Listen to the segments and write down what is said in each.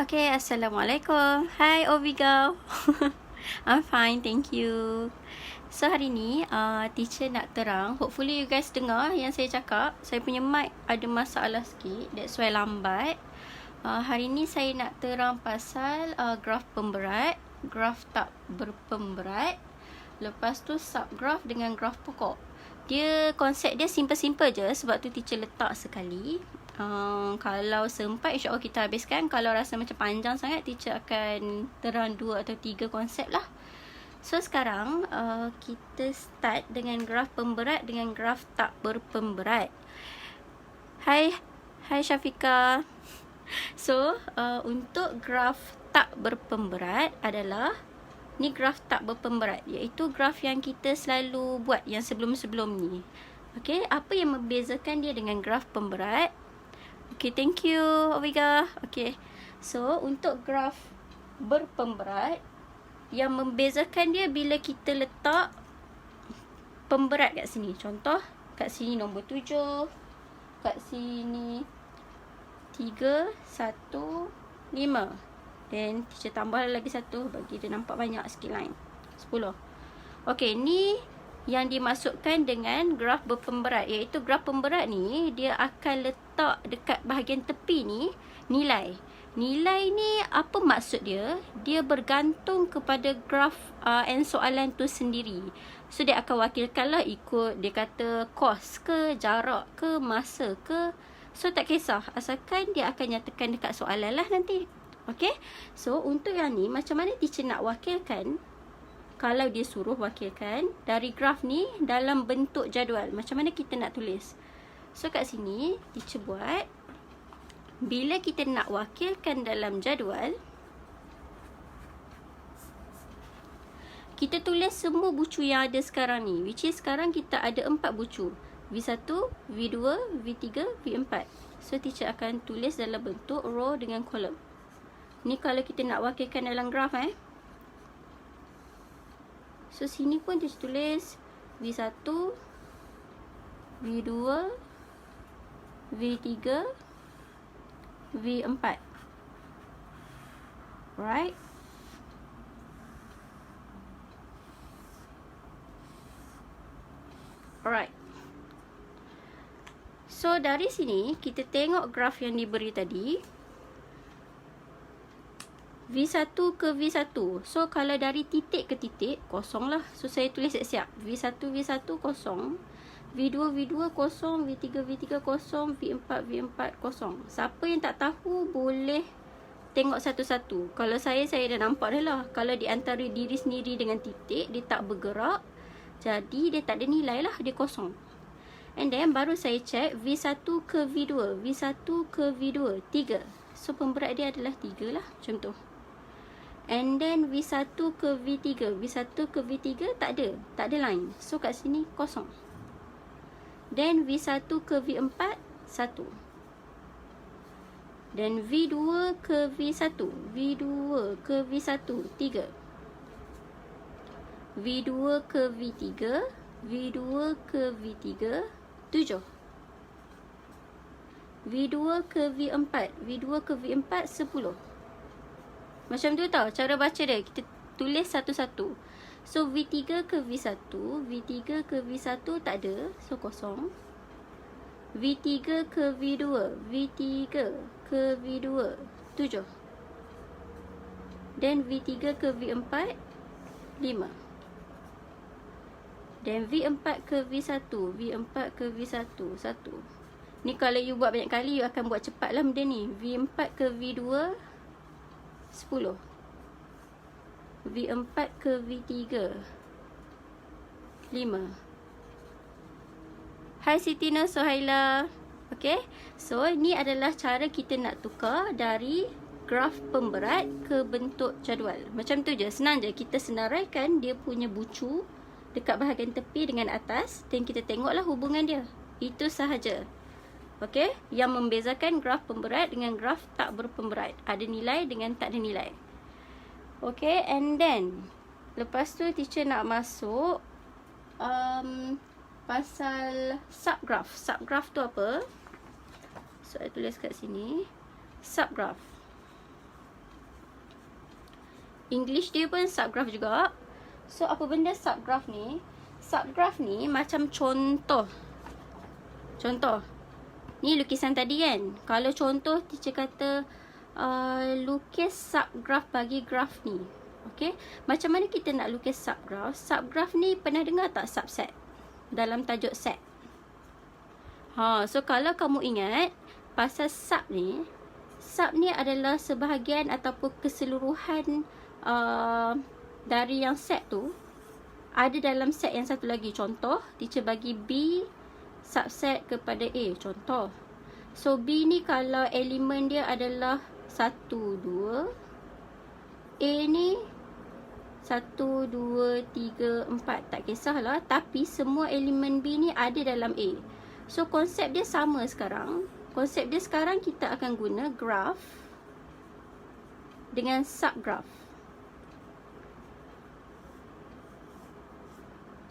Okay, Assalamualaikum. Hi, Oviga. I'm fine, thank you. So, hari ni teacher nak terang. Hopefully you guys dengar yang saya cakap. Saya punya mic ada masalah sikit. That's why lambat. Hari ni saya nak terang pasal graf pemberat, graf tak berpemberat. Lepas tu subgraf dengan graf pokok. Konsep dia simple-simple je. Sebab tu teacher letak sekali. Kalau sempat insyaAllah kita habiskan. Kalau rasa macam panjang sangat, teacher akan terang 2 atau 3 konsep lah. So sekarang kita start dengan graf pemberat dengan graf tak berpemberat. Hai Syafiqah. So untuk graf tak berpemberat adalah ni graf tak berpemberat, iaitu graf yang kita selalu buat yang sebelum-sebelum ni. Okay, apa yang membezakan dia dengan graf pemberat? Okay, thank you, Oviga. Okay, so untuk graf berpemberat, yang membezakan dia bila kita letak pemberat kat sini. Contoh, kat sini nombor 7, kat sini 3, 1, 5. Dan teacher tambah lagi 1 bagi dia nampak banyak sikit line. 10. Okay, ni yang dimasukkan dengan graf berpemberat, iaitu graf pemberat ni dia akan letak dekat bahagian tepi ni nilai. Nilai ni apa maksud dia? Dia bergantung kepada graf and soalan tu sendiri. So dia akan wakilkan lah ikut dia kata kos ke, jarak ke, masa ke. So tak kisah, asalkan dia akan nyatakan dekat soalan lah nanti. Okay, so untuk yang ni macam mana teacher nak wakilkan? Kalau dia suruh wakilkan dari graf ni dalam bentuk jadual, macam mana kita nak tulis? So kat sini teacher buat, bila kita nak wakilkan dalam jadual, kita tulis semua bucu yang ada sekarang ni, which is sekarang kita ada 4 bucu, V1, V2, V3, V4. So teacher akan tulis dalam bentuk row dengan kolom. Ni kalau kita nak wakilkan dalam graf So sini pun teacher tulis V1, V2, V3, V4. Right? Alright. So dari sini kita tengok graf yang diberi tadi, V1 ke V1. So kalau dari titik ke titik, kosong lah. So saya tulis siap-siap. V1, V1 kosong. V2, V2 kosong. V3, V3 kosong. V4, V4 kosong. Siapa yang tak tahu boleh tengok satu-satu. Kalau saya dah nampak dah lah. Kalau di antara diri sendiri dengan titik, dia tak bergerak. Jadi dia tak ada nilai lah. Dia kosong. And then baru saya check V1 ke V2. V1 ke V2. 3. So pemberat dia adalah 3 lah. Macam tu. And then V1 ke V3. V1 ke V3 tak ada line. So kat sini kosong. Then V1 ke V4 1. Then V2 ke V1. V2 ke V1 3. V2 ke V3. V2 ke V3 7. V2 ke V4. V2 ke V4 10. Macam tu tau cara baca dia. Kita tulis satu-satu. So V3 ke V1. V3 ke V1 tak ada. So kosong. V3 ke V2. V3 ke V2 7. Then V3 ke V4 5. Then V4 ke V1. V4 ke V1 1. Ni kalau you buat banyak kali, you akan buat cepat lah benda ni. V4 ke V2 10. V4 ke V3 5. Hai Siti Nur Sohaila. Okay, so ni adalah cara kita nak tukar dari graf pemberat ke bentuk jadual. Macam tu je, senang je. Kita senaraikan dia punya bucu dekat bahagian tepi dengan atas, dan kita tengoklah hubungan dia. Itu sahaja. Okay, yang membezakan graf pemberat dengan graf tak berpemberat. Ada nilai dengan tak ada nilai. Okay, and then lepas tu teacher nak masuk pasal subgraf. Subgraf tu apa? So, saya tulis kat sini. Subgraf. English dia pun subgraph juga. So apa benda subgraph ni? Subgraph ni macam contoh. Contoh. Ni lukisan tadi kan. Kalau contoh teacher kata lukis subgraph bagi graf ni. Okay. Macam mana kita nak lukis subgraph? Subgraph ni pernah dengar tak subset? Dalam tajuk set. So kalau kamu ingat pasal sub ni adalah sebahagian ataupun keseluruhan dari yang set tu ada dalam set yang satu lagi. Contoh, teacher bagi B subset kepada A. Contoh. So B ni kalau elemen dia adalah 1, 2, A ni 1, 2, 3, 4. Tak kisahlah. Tapi semua elemen B ni ada dalam A. So konsep dia sama sekarang. Konsep dia sekarang kita akan guna graph dengan subgraph.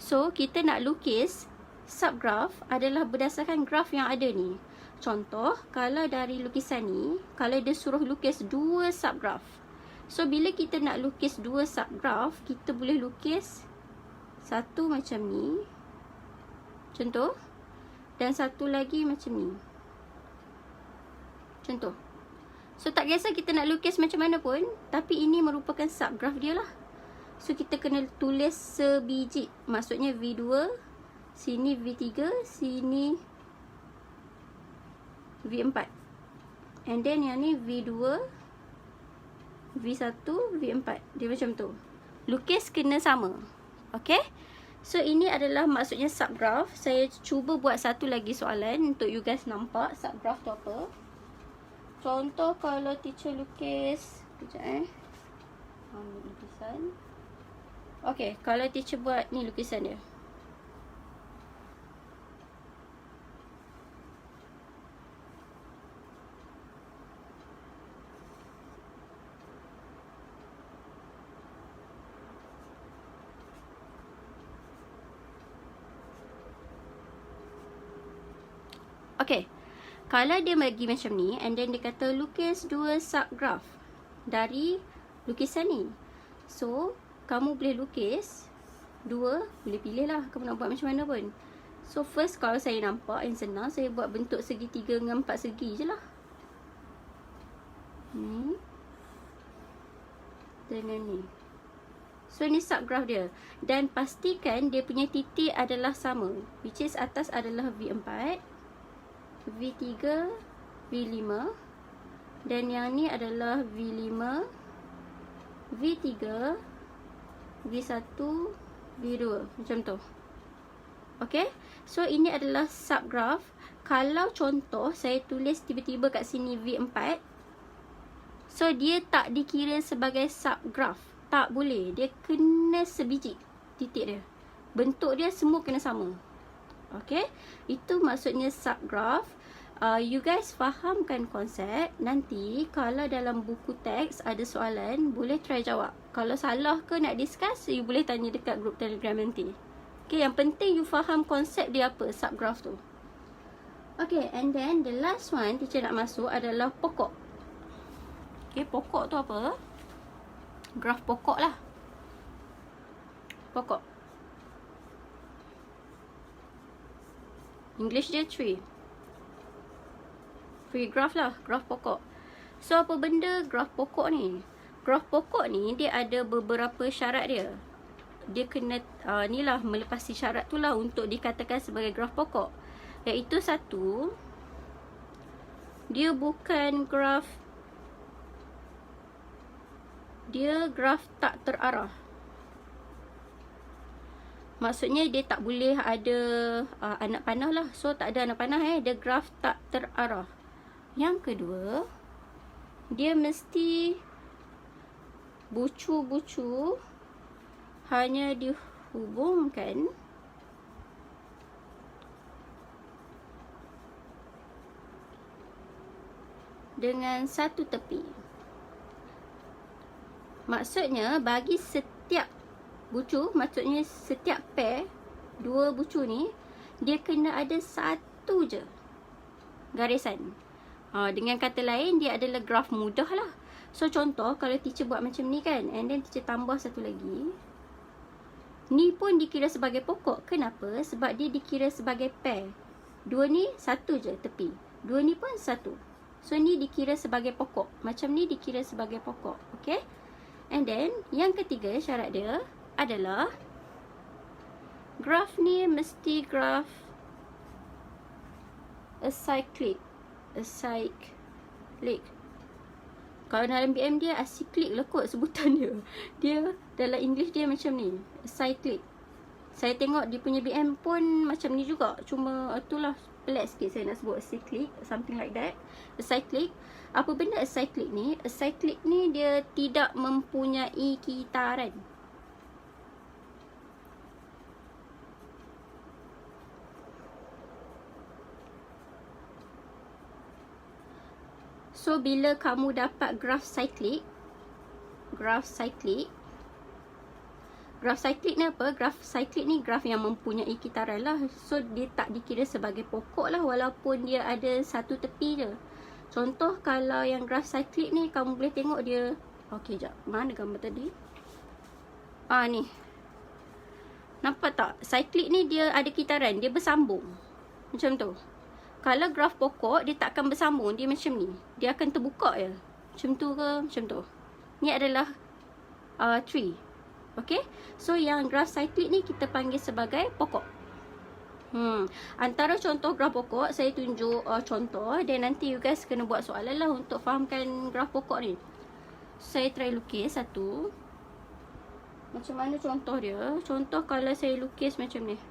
So kita nak lukis subgraph adalah berdasarkan graf yang ada ni. Contoh, kalau dari lukisan ni, kalau dia suruh lukis 2 subgraph. So bila kita nak lukis 2 subgraph, kita boleh lukis satu macam ni. Contoh. Dan satu lagi macam ni. Contoh. So tak kisah kita nak lukis macam mana pun, tapi ini merupakan subgraph dia lah. So kita kena tulis sebiji. Maksudnya V2, sini V3, sini V4. And then yang ni V2, V1, V4. Dia macam tu. Lukis kena sama. Okay. So ini adalah maksudnya subgraph. Saya cuba buat satu lagi soalan untuk you guys nampak subgraph tu apa. Contoh kalau teacher lukis, kejap ambil lukisan. Okay, kalau teacher buat ni lukisan dia. Okay, kalau dia bagi macam ni, and then dia kata lukis 2 subgraph dari lukisan ni. So, kamu boleh lukis 2, boleh pilih lah kamu nak buat macam mana pun. So, first kalau saya nampak yang senang, saya buat bentuk segitiga dengan 4 segi je lah. Ni. Dengan ni. So, ni subgraph dia. Dan pastikan dia punya titik adalah sama. Which is atas adalah V4. V3, V5, dan yang ni adalah V5, V3, V1, V2, macam tu. Okay, so ini adalah subgraph. Kalau contoh saya tulis tiba-tiba kat sini V4, so dia tak dikira sebagai subgraph. Tak boleh, dia kena sebiji titik dia. Bentuk dia semua kena sama. Okay, itu maksudnya subgraph. You guys fahamkan konsep. Nanti kalau dalam buku teks ada soalan, boleh try jawab. Kalau salah ke nak discuss, you boleh tanya dekat grup Telegram nanti. Okay, yang penting you faham konsep dia apa, subgraph tu. Okay, and then the last one teacher nak masuk adalah pokok. Okay, pokok tu apa? Graf pokok lah. Pokok. English dia tree. Tree graph lah, graf pokok. So apa benda graf pokok ni? Graf pokok ni dia ada beberapa syarat dia. Dia kena ni lah, melepasi syarat tu lah untuk dikatakan sebagai graf pokok. Iaitu satu, dia bukan graf, dia graf tak terarah. Maksudnya dia tak boleh ada anak panah lah. So tak ada anak panah dia graf tak terarah. Yang kedua, dia mesti bucu-bucu hanya dihubungkan dengan satu tepi. Maksudnya bagi setiap bucu, maksudnya setiap pair, dua bucu ni, dia kena ada satu je garisan. Dengan kata lain, dia adalah graf mudah lah. So contoh kalau teacher buat macam ni kan, and then teacher tambah satu lagi, ni pun dikira sebagai pokok. Kenapa? Sebab dia dikira sebagai pair. Dua ni satu je tepi, dua ni pun satu. So ni dikira sebagai pokok. Macam ni dikira sebagai pokok. Okay. And then yang ketiga syarat dia adalah graf ni mesti graf acyclic. Kalau dalam BM dia acyclic lah kot sebutan dia. Dia dalam English dia macam ni, acyclic. Saya tengok dia punya BM pun macam ni juga. Cuma itulah pelik sikit saya nak sebut acyclic, something like that. Acyclic. Apa benda acyclic ni? Acyclic ni dia tidak mempunyai kitaran. So bila kamu dapat graf cyclic ni apa? Graf cyclic ni graf yang mempunyai kitaran lah. So dia tak dikira sebagai pokok lah, walaupun dia ada satu tepi je. Contoh kalau yang graf cyclic ni kamu boleh tengok dia. Okey, jap. Mana gambar tadi? Ni. Nampak tak? Cyclic ni dia ada kitaran, dia bersambung. Macam tu. Kalau graf pokok, dia tak akan bersambung. Dia macam ni. Dia akan terbuka je. Macam tu ke? Macam tu. Ni adalah tree. Okay. So, yang graf cyclic ni kita panggil sebagai pokok. Antara contoh graf pokok, saya tunjuk contoh. Dan nanti you guys kena buat soalan lah untuk fahamkan graf pokok ni. Saya try lukis satu. Macam mana contoh dia? Contoh kalau saya lukis macam ni.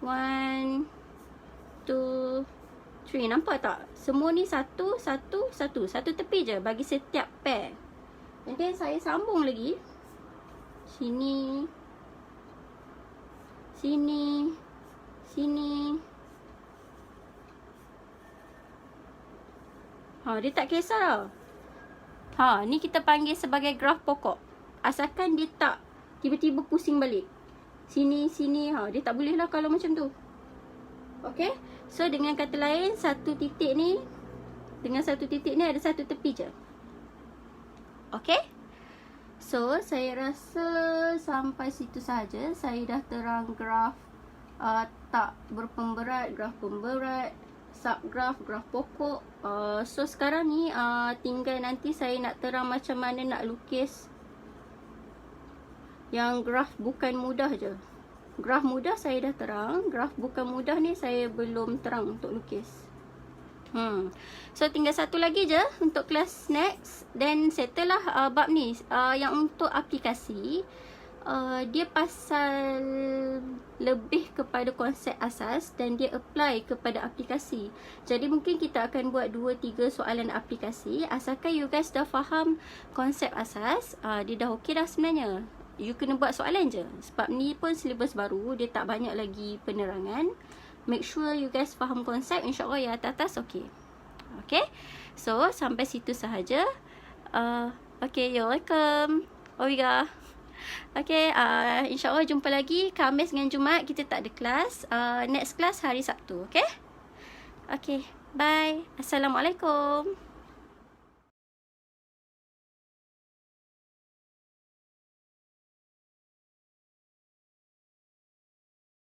1, 2, 3. Nampak tak? Semua ni satu tepi je bagi setiap pair. And then saya sambung lagi. Sini. Dia tak kisah tau. Ni kita panggil sebagai graf pokok. Asalkan dia tak tiba-tiba pusing balik. Sini. Dia tak boleh lah kalau macam tu. Okay. So dengan kata lain, satu titik ni ada satu tepi je. Okay. So saya rasa sampai situ sahaja. Saya dah terang graf tak berpemberat, graf pemberat, subgraf, graf pokok. So sekarang ni tinggal nanti saya nak terang macam mana nak lukis yang graf bukan mudah je. Graf mudah saya dah terang. Graf bukan mudah ni saya belum terang untuk lukis. So tinggal satu lagi je untuk kelas next. Dan settle lah bab ni. Yang untuk aplikasi, dia pasal lebih kepada konsep asas dan dia apply kepada aplikasi. Jadi mungkin kita akan buat 2-3 soalan aplikasi. Asalkan you guys dah faham konsep asas, dia dah okey dah sebenarnya. You kena buat soalan je. Sebab ni pun silibus baru. Dia tak banyak lagi penerangan. Make sure you guys faham konsep. InsyaAllah ya atas okey. Okay. So sampai situ sahaja. Okay, you're welcome. Oiga. Okay, insyaAllah jumpa lagi. Khamis dengan Jumaat kita tak ada kelas. Next class hari Sabtu. Okay. Okay, bye. Assalamualaikum.